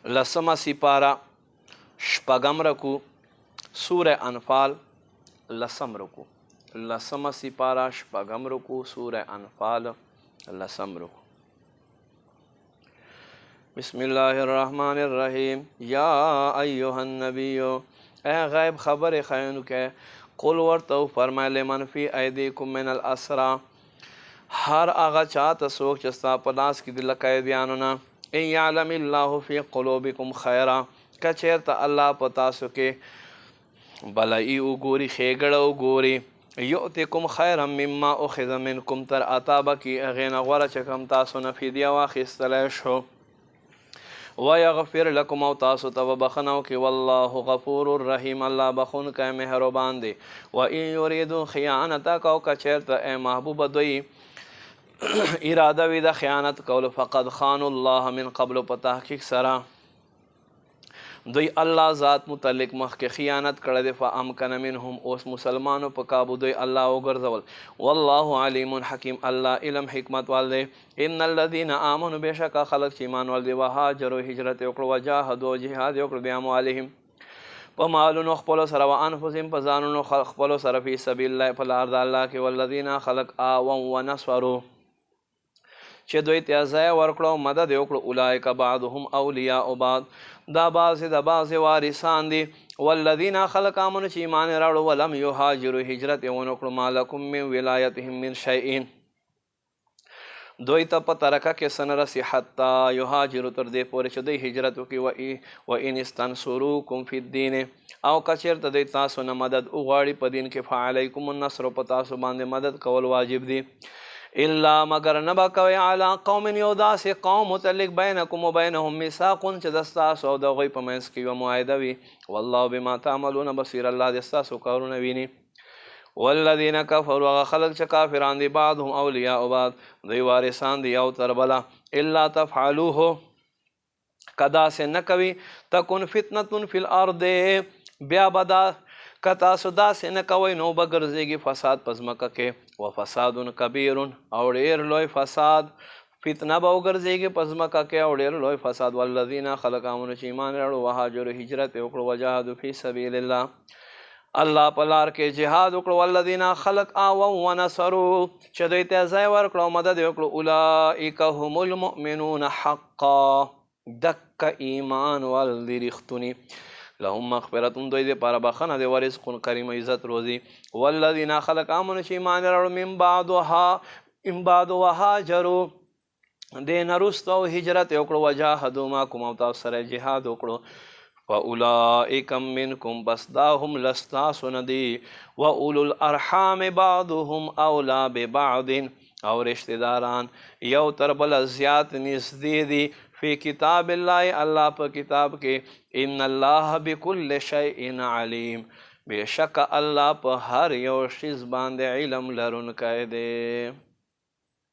لسمه سپاره شپږم رکوع سوره انفال لسم رکوع. لسمه سپاره شپږم رکوع سوره انفال لسم رکوع. بسم الله الرحمن الرحیم. یا ایها النبی اے غیب خبر خیانو کے قل ورتو فرمائے من فی ایدیکم من الاسرا ہر آغا چاہتا سوک چستا پلاس کی دل قیدیانونا ان یعلم اللہ فی قلوبکم خیرا کچیرتا اللہ پتاسو کے بلائی او گوری خیگڑ او گوری یؤتکم خیرا مما اخذ منکم تر اتابا کی اغین غور چکم تاسو نفیدیا واخستلیشو وَيَغْفِرْ لَكُمْ او تاسو تب بخنو کی واللہ غفور الرحیم اللہ بخون کا مہربان دے. وَإِن يُرِيدُوا خِيَانَتَكَ او کچیرتا اے محبوب دوئی ارادہ وی دا خیانت کول فقد خانوا اللہ من قبل پتحقیق سرا دوی اللہ ذات متعلق مخ کے خیانت کړه دے فامکن منهم اوس مسلمانوں په قابو دوی اللہ وګرځول. واللہ علیم حکیم اللہ علم حکمت والے. ان الذين آمنوا بشک خلق ایمان والے وهاجروا هجرت وکړه وجاهدوا جهاد وکړه باموالهم په مالونو خپل سره وانفسهم په ځانونو خپل سره فی سبیل الله په لار د الله کې والذین خلق آوا ونصروا چې دوی ته ځای ورکړو مدد وکړو اولئک بعضهم اولیاء بعض دا بعض د بعض وارثان دي. والذین خلق امنوا چې ایمان راوړو ولم یهاجروا هجرت ونه کړو مالکم من ولایتهم من شیء دوی ته پته راکړه کې څه نه رسي حتی یهاجروا تر دې پورې چې دوی هجرت وکړي و ان استنصروکم فی الدین او که چېرته دوی تاسو نه مدد وغواړي په دین کې فعلیکم النصر په تاسو باندې مدد کول واجب دي. الا مگر نبا کوي علی قوم یو داسې قوم متعلق بینکم و بینهم میثاق چې د ستاسو او د هغوی په منځ کې یوه معاهده وي. والله بما تعملون بصیر الله د ستاسو کارونه ویني. والذین کفروا هغه خلک چې کافران دي بعضهم اولیاء بعض دوی وارثان دي یو تر بله الا تفعلوه که داسې نه کوي تکن فتنة فی الارض بیا به دا که تاسو داسې نه کوئ نو به ګرځېږي فساد په ځمکه کې و فساد کبیر او ډېر لوی فساد فتنه به وګرځېږي په ځمکه کې او ډېر لوی فساد. والذین خلق امنوا چې ایمان راوړو وهاجروا هجرت وکړو وجاهدوا فی سبیل الله الله په لار کې جهاد وکړو. والذین خلق آوا ونصروا چې دوی ته ځای ورکړو مدد وکړو اولئک هم المؤمنون حقا دک ایمان ول دي رښتونی لهم مغفرتون دوی دې پاره بخنه دی ورزق کریم عزت روزی. والذین خلق امنوا چې ایمان راوړو من بعد وهاجروا دې نه وروسته هجرت وکړو وجاهدوا معکم او تاسو سره جهاد وکړو فاولئک منکم بس دا هم لستاسو نه دي واولو الارحام بعضهم اولی ببعض او رشتہ داران یو تر بل زیات نږدې دي فی کتاب اللہ اللہ پر کتاب کے ان اللہ بکل شیء علیم بے شک اللہ پر ہر یو شیز باندې علم لرونکی دی.